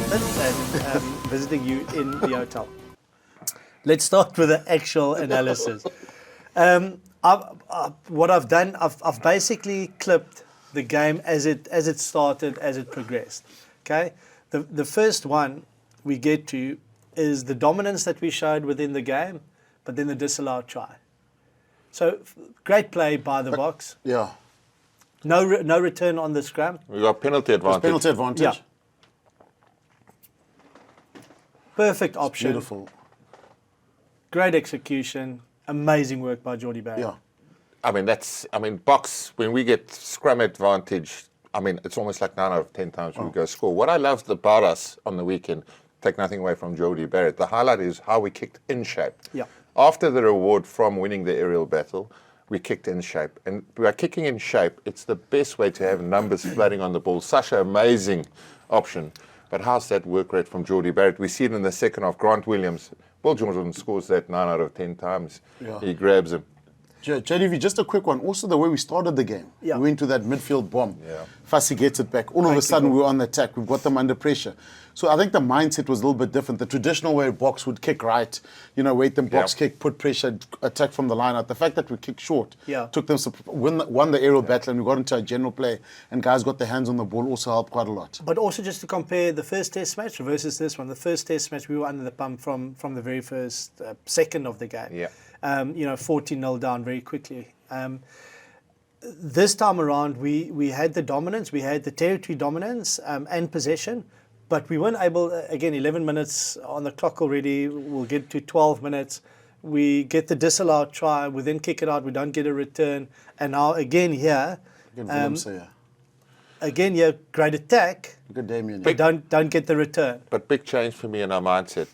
Jonathan, and visiting you in the hotel. Let's start with the actual analysis. What I've done, I've basically clipped the game as it started, as it progressed. Okay, the first one we get to is the dominance that we showed within the game, but then the disallowed try. So great play by the Boks. Yeah. No return on the scrum. We got penalty advantage. Penalty advantage. Yeah. Perfect option. Beautiful. Great execution. Amazing work by Jordie Barrett. Yeah. I mean, Boks, when we get scrum advantage, I mean, it's almost like 9 out of 10 times we go score. What I loved about us on the weekend, take nothing away from Jordie Barrett, the highlight is how we kicked in shape. Yeah. After the reward from winning the aerial battle, we kicked in shape. And by kicking in shape, it's the best way to have numbers floating on the ball. Such an amazing option. But how's that work rate from Jordie Barrett? We see it in the second half. Grant Williams, Will Jordan scores that 9 out of 10 times. Yeah. He grabs him. JDV, just a quick one. Also, the way we started the game. Yeah. We went to that midfield bomb. Yeah. Fassi gets it back. All of a sudden, we're on the attack. We've got them under pressure. So I think the mindset was a little bit different. The traditional way Boks would kick right, wait them box kick, put pressure, attack from the line out. The fact that we kicked short took them, won the aerial battle, and we got into a general play, and guys got their hands on the ball, also helped quite a lot. But also just to compare the first test match versus this one, the first test match we were under the pump from the very first second of the game. Yeah. 14-0 down very quickly. This time around, we had the dominance, we had the territory dominance and possession, but we weren't able, again, 11 minutes on the clock already, we'll get to 12 minutes. We get the disallowed try, we then kick it out, we don't get a return, and now again here, again here, great attack, Good Damian. but don't get the return. But big change for me in our mindset.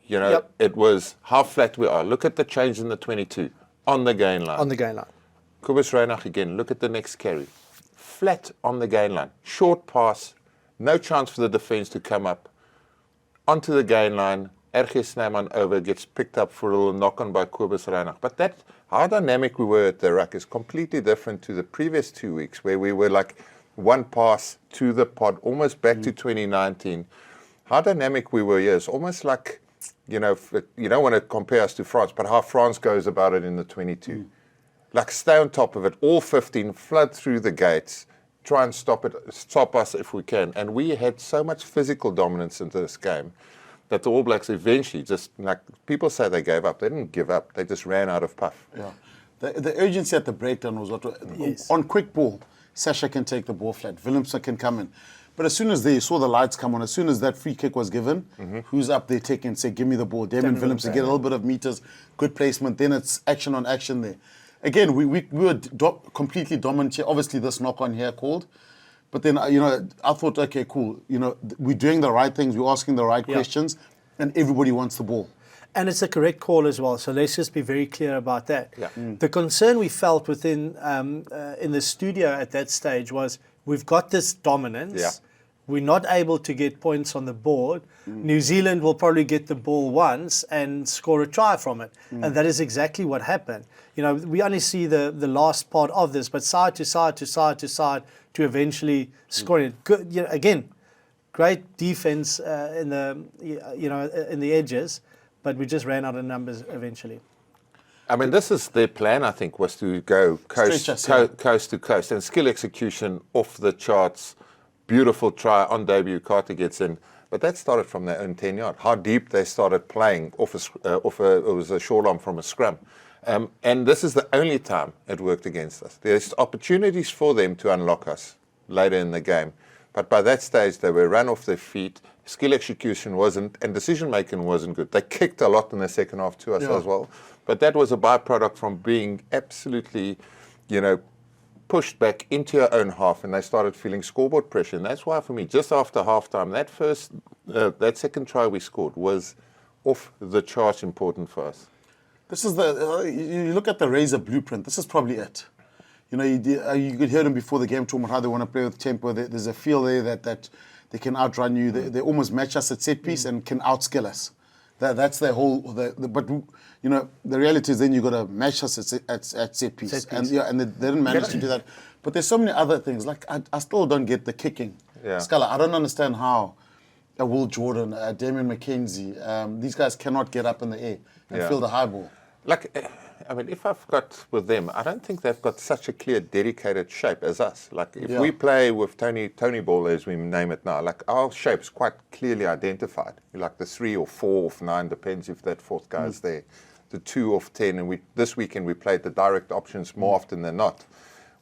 It was how flat we are. Look at the change in the 22 on the gain line. On the gain line. Kobus Reinach again, look at the next carry. Flat on the gain line. Short pass, no chance for the defence to come up. Onto the gain line, RG Snyman over, gets picked up for a little knock-on by Kobus Reinach. But how dynamic we were at the ruck is completely different to the previous 2 weeks, where we were like one pass to the pod, almost back to 2019. How dynamic we were here is almost like, you don't want to compare us to France, but how France goes about it in the 22. Like stay on top of it, all 15, flood through the gates, try and stop us if we can. And we had so much physical dominance into this game that the All Blacks eventually just, like people say they gave up. They didn't give up. They just ran out of puff. Yeah. The urgency at the breakdown was on quick ball, Sasha can take the ball flat, Willemse can come in. But as soon as they saw the lights come on, as soon as that free kick was given, who's up there taking, say, give me the ball. Damian Willemse, get a little bit of meters, good placement, then it's action on action there. Again, we were completely dominant here. Obviously, this knock-on here called. But then, I thought, okay, cool. We're doing the right things, we're asking the right questions, and everybody wants the ball. And it's a correct call as well, so let's just be very clear about that. Yeah. The concern we felt within in the studio at that stage was we've got this dominance. Yeah. We're not able to get points on the board. New Zealand will probably get the ball once and score a try from it. And that is exactly what happened. We only see the last part of this, but side to side to side to side to eventually score it. Good, again, great defense in the edges, but we just ran out of numbers eventually. I mean, this is their plan, I think, was to go coast to coast. And skill execution off the charts. Beautiful try on debut, Carter gets in. But that started from their own 10-yard. How deep they started playing it was a short arm from a scrum. And this is the only time it worked against us. There's opportunities for them to unlock us later in the game. But by that stage, they were run off their feet. Skill execution wasn't, and decision-making wasn't good. They kicked a lot in the second half to us as well. But that was a byproduct from being absolutely, pushed back into your own half, and they started feeling scoreboard pressure. And that's why, for me, just after halftime, that second try we scored was off the charts important for us. This is you look at the Razor blueprint, this is probably it. You could hear them before the game talking about how they want to play with tempo. There's a feel there that they can outrun you. They almost match us at set piece and can outskill us. That's their whole. But the reality is then you got to match us at set piece, and they didn't manage to do that. But there's so many other things. Like I still don't get the kicking. Yeah. Scala, I don't understand how Will Jordan, Damian McKenzie, these guys cannot get up in the air and field a high ball. Like, I mean, if I've got with them, I don't think they've got such a clear, dedicated shape as us. Like, if we play with Tony Ball, as we name it now, like, our shape's quite clearly identified. Like the 3 or 4 or 9, depends if that fourth guy's there. The 2 of 10, and this weekend we played the direct options more often than not.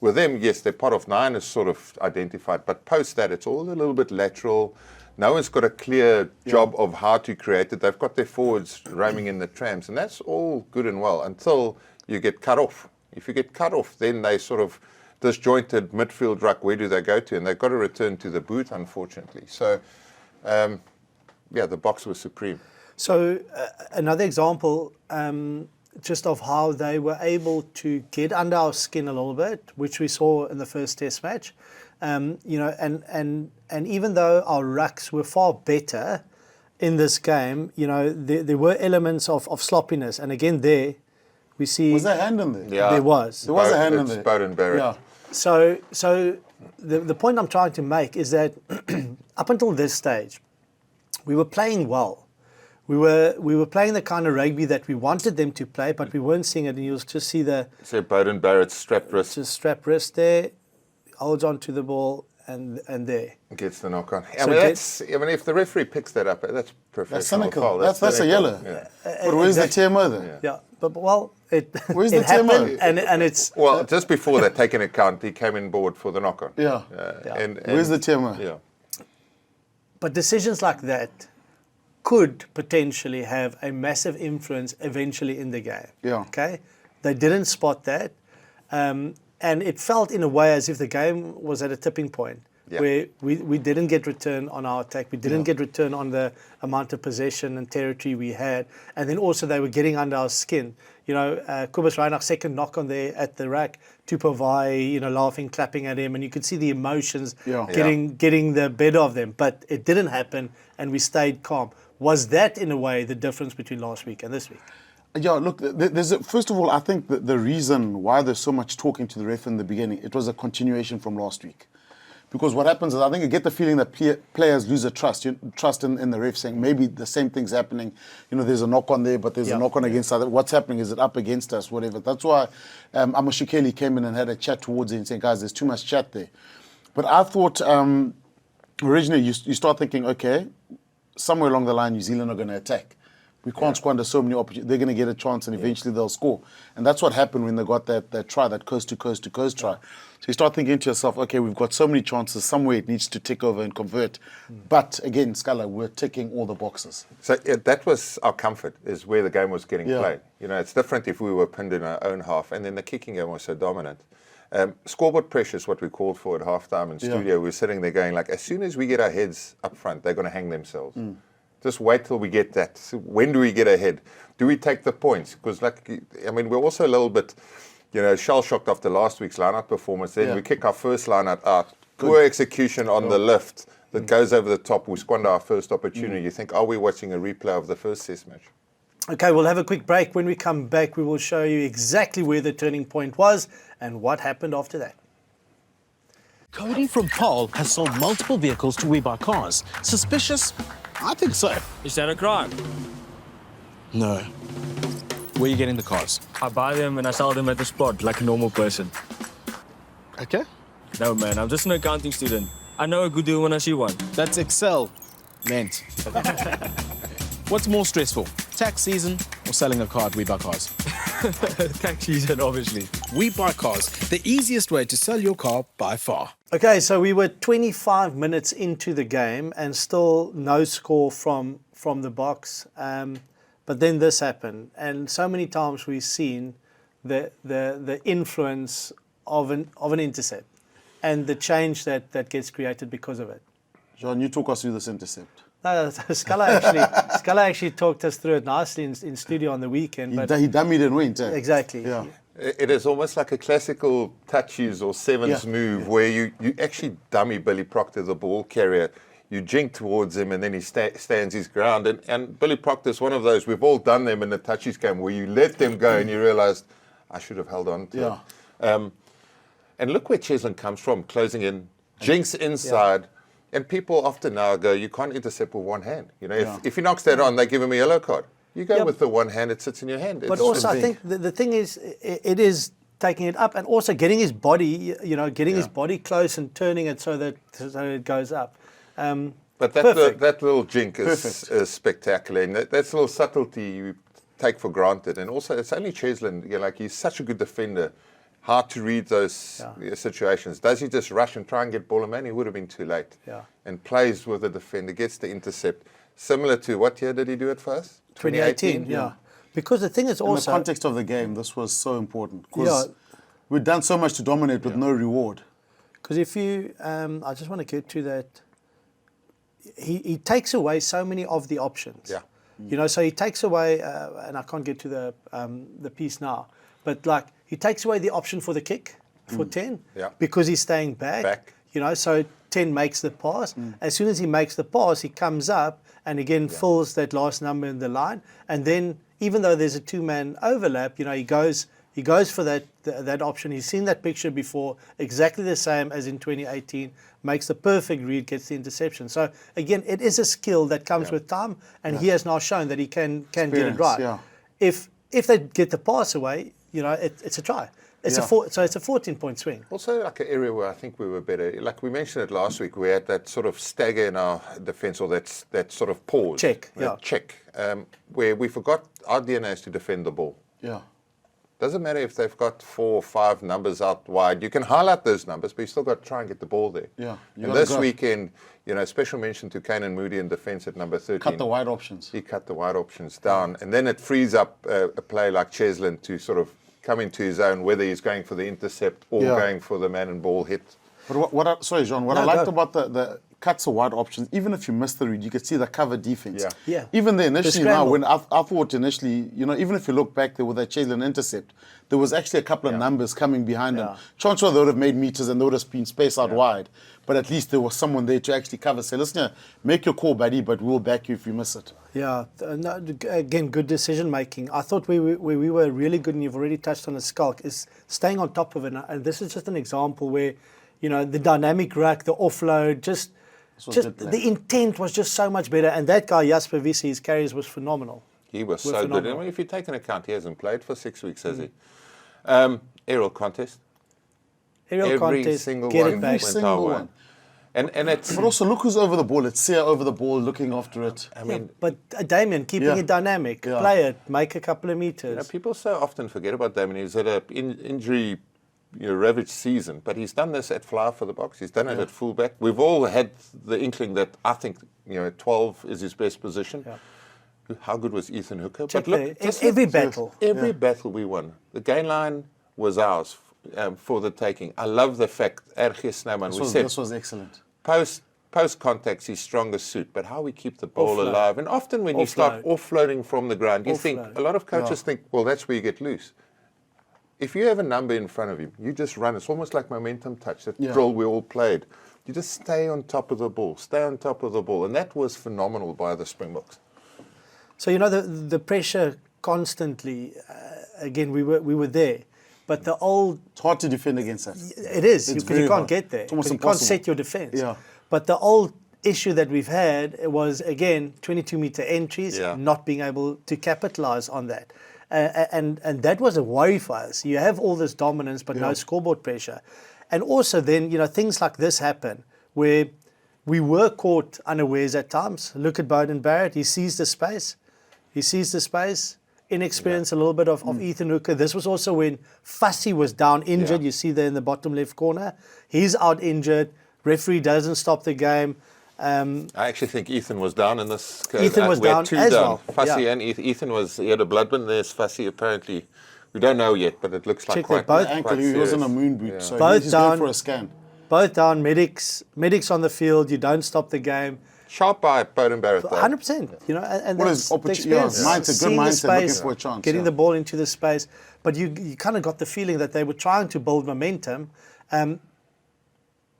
With them, yes, their pot of 9 is sort of identified, but post that, it's all a little bit lateral. No one's got a clear job of how to create it. They've got their forwards roaming in the trams, and that's all good and well until you get cut off. If you get cut off, then they sort of disjointed midfield ruck. Where do they go to? And they've got to return to the boot, unfortunately. So, the Boks was supreme. So another example, just of how they were able to get under our skin a little bit, which we saw in the first Test match. And even though our rucks were far better in this game, there were elements of sloppiness. And again, there we see. Was there a hand in there? Yeah, there was. There was a hand in there. Bowden Barrett. Yeah. So the point I'm trying to make is that up until this stage, we were playing well. We were playing the kind of rugby that we wanted them to play, but we weren't seeing it. And you'll just see So Bowden Barrett's strap wrist. Just strap wrist there, holds on to the ball, and there. Gets the knock on. So I mean, if the referee picks that up, that's professional. That's cynical. Foul. That's a cynical. yellow. Yeah. But where's the TMO then? Yeah, but well, Where's it the happened, TMO? and it's Well, just before that, taking account, he came in board for the knock on. Yeah. And Where's the TMO? Yeah. But decisions like that could potentially have a massive influence eventually in the game. Yeah. Okay? They didn't spot that. And it felt in a way as if the game was at a tipping point where we didn't get return on our attack. We didn't get return on the amount of possession and territory we had. And then also they were getting under our skin. Kobus Reinach's second knock on there at the rack, Tupovai, laughing, clapping at him, and you could see the emotions getting the better of them. But it didn't happen, and we stayed calm. Was that, in a way, the difference between last week and this week? Yeah, look, first of all, I think that the reason why there's so much talking to the ref in the beginning, it was a continuation from last week. Because what happens is, I think you get the feeling that players lose a trust in the ref, saying maybe the same thing's happening. There's a knock on there, but there's a knock on against other. What's happening? Is it up against us? Whatever. That's why Amashikeli came in and had a chat towards it and saying, guys, there's too much chat there. But I thought originally you start thinking, okay, somewhere along the line, New Zealand are going to attack. We can't squander so many opportunities. They're going to get a chance, and eventually they'll score. And that's what happened when they got that try, that coast-to-coast try. So you start thinking to yourself, okay, we've got so many chances. Somewhere it needs to tick over and convert. But again, Scala, we're ticking all the boxes. So that was our comfort, is where the game was getting played. It's different if we were pinned in our own half, and then the kicking game was so dominant. Scoreboard pressure is what we called for at halftime in studio. We're sitting there going, like, as soon as we get our heads up front, they're going to hang themselves. Just wait till we get that. So when do we get ahead? Do we take the points? Because, we're also a little bit, shell-shocked after last week's line-out performance. Then we kick our first line-out out. Poor execution on the lift that goes over the top. We squander our first opportunity. You think, are we watching a replay of the first Test match? Okay, we'll have a quick break. When we come back, we will show you exactly where the turning point was and what happened after that. Cody from Paul has sold multiple vehicles to We Buy Cars. Suspicious? I think so. Is that a crime? No. Where are you getting the cars? I buy them and I sell them at the spot like a normal person. Okay. No, man, I'm just an accounting student. I know a good deal when I see one. That's Excel meant. What's more stressful, tax season or selling a car at We Buy Cars? Tax season, obviously. We Buy Cars, the easiest way to sell your car by far. Okay, so we were 25 minutes into the game and still no score from the Boks. But then this happened, and so many times we've seen the influence of an intercept and the change that gets created because of it. John, you talk us through this intercept. No, Scala actually talked us through it nicely in studio on the weekend. He dummied and went. Exactly. Yeah. It is almost like a classical touches or sevens move where you actually dummy Billy Proctor, the ball carrier. You jink towards him and then he stands his ground. And Billy Proctor is one of those, we've all done them in the touches game, where you let them go and you realise, I should have held on to it. And look where Cheslin comes from, closing in, jinks inside. And people often now go, you can't intercept with one hand. You know, Yeah. if he knocks that on, they give him a yellow card. You go Yeah. with the one hand, it sits in your hand. But It's also, I big. think the thing is, it is taking it up and also getting his body, getting his body close and turning it so that it goes up. But Perfect. that little jink is Perfect. spectacular, and that's a little subtlety you take for granted. And also, it's only Cheslin. He's such a good defender. Hard to read those situations. Does he just rush and try and get ball in man? He would have been too late. Yeah. And plays with the defender, gets the intercept. Similar to what year did he do it for us? 2018, yeah. Because the thing is In the also, context of the game, this was so important. Because Yeah. we'd done so much to dominate with no reward. because if you, I just want to get to that. He takes away so many of the options. Yeah. So he takes away, and I can't get to the piece now, but like he takes away the option for the kick for 10 Yeah. because he's staying back. So 10 makes the pass. As soon as he makes the pass, he comes up and again fills that last number in the line. And then even though there's a two-man overlap, he goes for that option. He's seen that picture before, exactly the same as in 2018, makes the perfect read, gets the interception. So again, it is a skill that comes with time, and he has now shown that he can get it Experience, right. yeah. If they get the pass away, it's a try. It's Yeah. so it's a 14-point swing. Also, like an area where I think we were better. Like we mentioned it last week, we had that sort of stagger in our defence, or that sort of pause. Check, that yeah. check, where we forgot our DNA is to defend the ball. Yeah. Doesn't matter if they've got 4 or 5 numbers out wide. You can highlight those numbers, but you still got to try and get the ball there. Yeah, you And gotta this go. weekend, special mention to Kane and Moody in defence at number 13. Cut the wide options. He cut the wide options down, and then it frees up a play like Cheslin to sort of come into his own, whether he's going for the intercept or Yeah. going for the man and ball hit. But sorry, John, what I No, liked go. about the cuts the wide options, even if you miss the read, you could see the cover defense. Yeah. Yeah. Even there initially now, scramble. when I thought initially, even if you look back there with that Cheslin intercept, there was actually a couple of numbers coming behind Yeah. him. Chances were they would have made meters and there would have been space out wide. But at least there was someone there to actually cover. Say, listen here, make your call, buddy, but we'll back you if you miss it. Yeah, no, again, good decision making. I thought we were really good, and you've already touched on the skulk, is staying on top of it. And this is just an example where, the dynamic rack, the offload, just was good play. the intent was just so much better. And that guy, Jasper, Wiese, his carries was phenomenal. He was Were so good. phenomenal. And if you take into account, he hasn't played for 6 weeks, has he? Aerial contest. Aerial Every contest, single get one it back. went Single our way. one. And it's, But also, look who's over the ball. It's Sia over the ball, looking after it. I mean, But Damian, keeping Yeah. it dynamic, Yeah. play it, make a couple of meters. people so often forget about Damian. He's had an injury ravaged season, but he's done this at fly for the Boks. He's done it at fullback. We've all had the inkling that I think 12 is his best position. Yeah. How good was Ethan Hooker? Check But look, there. just Every look- battle. Every battle we won. The gain line was ours for the taking. I love the fact, Ergie Snowman, we said This was excellent. post contact's his strongest suit, but how we keep the ball Offload. alive. And often when you start offloading from the ground, you think, Offload. a lot of coaches think, well, that's where you get loose. If you have a number in front of you, you just run. It's almost like momentum touch, that drill we all played. You just stay on top of the ball, stay on top of the ball. And that was phenomenal by the Springboks. So the pressure constantly. Again, we were there, but the old It's hard to defend against that. it is It's because very you can't hard. get there. It's almost 'Cause you can't impossible. set your defense. Yeah. But the old issue that we've had was again 22-meter entries, Yeah. not being able to capitalize on that, and that was a worry for us. You have all this dominance, but no scoreboard pressure, and also then things like this happen where we were caught unawares at times. Look at Bowden Barrett; he sees the space. Inexperience, a little bit of Ethan Hooker. This was also when Fussy was down injured. Yeah. You see there in the bottom left corner. He's out injured. Referee doesn't stop the game. I actually think Ethan was down in this. Ethan was we had down two as down. well. Fussy Yeah. and Ethan he had a bloodburn. There's Fussy apparently. We don't know yet, but it looks like Check quite, that both- The ankle, quite he was in a serious. moon boot, Yeah. so Both he's going down. for a scan. Both down. Medics on the field. You don't stop the game. Sharp by Bowden Barrett, though. 100%. And What that's is the experience. mindset, good Seeing the mindset, looking space, for a chance, getting yeah. the ball into the space. But you kind of got the feeling that they were trying to build momentum.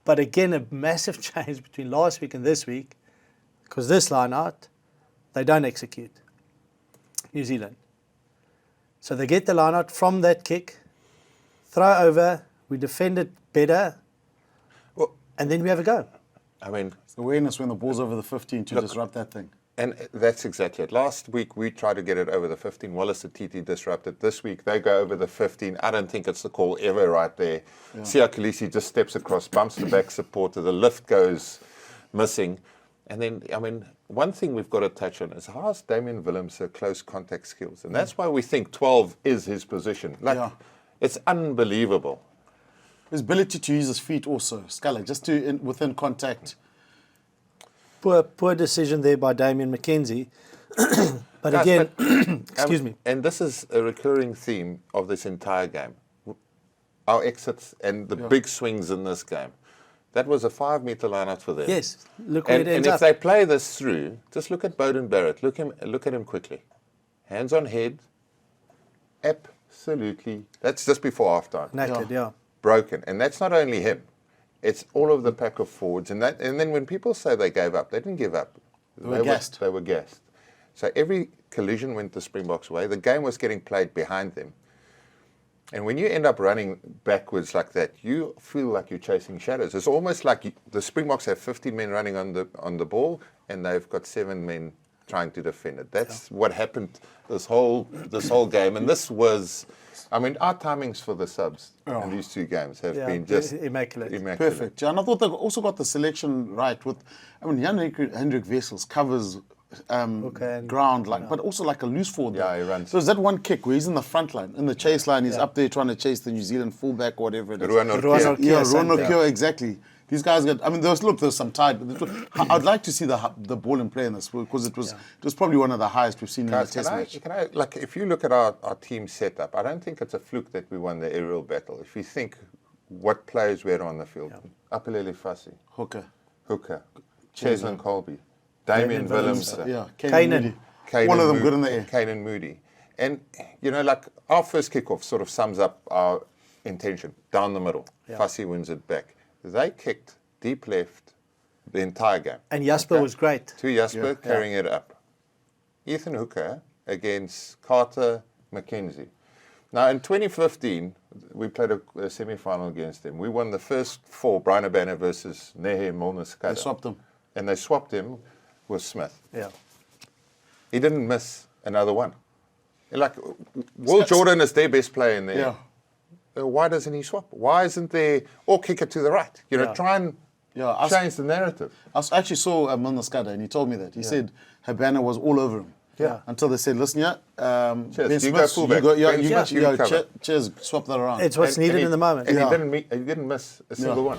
But again, a massive change between last week and this week, because this line out, they don't execute. New Zealand. So they get the line out from that kick, throw over, we defend it better, Well, and then we have a go. I mean, Awareness when the ball's over the 15 to disrupt that thing. And that's exactly it. Last week, we tried to get it over the 15. Wallace the TT disrupted. This week, they go over the 15. I don't think it's the call ever right there. Yeah. Sia Khaleesi just steps across, bumps the back supporter. The lift goes missing. And then, I mean, one thing we've got to touch on is how's Damian Willemse close contact skills? And that's why we think 12 is his position. Like, it's unbelievable. His ability to use his feet also, Sculler, just to within contact. Poor decision there by Damian McKenzie. But Guys, again, excuse me. And this is a recurring theme of this entire game. Our exits and the big swings in this game. That was a 5-meter line-out for them. Yes, look where it ends and up. if they play this through, just look at Bowden Barrett. Look at him quickly. Hands on head. Absolutely. That's just before halftime. Knackered, yeah. Broken. And that's not only him. It's all of the pack of forwards. And then when people say they gave up, they didn't give up. They were gassed. They were gassed. So every collision went the Springboks' way. The game was getting played behind them. And when you end up running backwards like that, you feel like you're chasing shadows. It's almost like the Springboks have 15 men running on the ball, and they've got 7 men trying to defend it. That's what happened this whole game. And this was, I mean, our timings for the subs in these 2 games have been just immaculate. Perfect. And I thought they also got the selection right with, I mean, Hendrik Wessels covers ground, like, but also like a loose forward. Yeah, he runs. So is that one kick where he's in the front line, in the chase line, he's up there trying to chase the New Zealand fullback or whatever it is. Ruan Orkeo, exactly. These guys got, I mean, there was some tide. But I'd like to see the ball in play in this because it was probably one of the highest we've seen in a test match. Like, if you look at our team setup, I don't think it's a fluke that we won the aerial battle. If you think what players were on the field, Apelele Fassi, Hooker, Cheslin Kolbe, Damian Willemse, Kane one of them good in the air. Kane and Moody. And, you know, like our first kickoff sort of sums up our intention. Down the middle. Fassi wins it back. They kicked deep left the entire game. And Jasper was great. To Jasper carrying it up. Ethan Hooker against Carter McKenzie. Now, in 2015, we played a semi-final against them. We won the first 4, Brian Abana versus Nehe Molnaskada. They swapped them. And they swapped him with Smith. Yeah. He didn't miss another one. Like, Will Jordan is their best player in there. Why doesn't he swap? Why isn't there, or kick it to the right? You know, try and change the narrative. I actually saw Molnaskada and he told me that. He said Habana was all over him. Yeah. Until they said, listen, Ben you Smith, go fullback. Cheers, swap that around. It's what's needed in the moment. And he didn't miss a single one.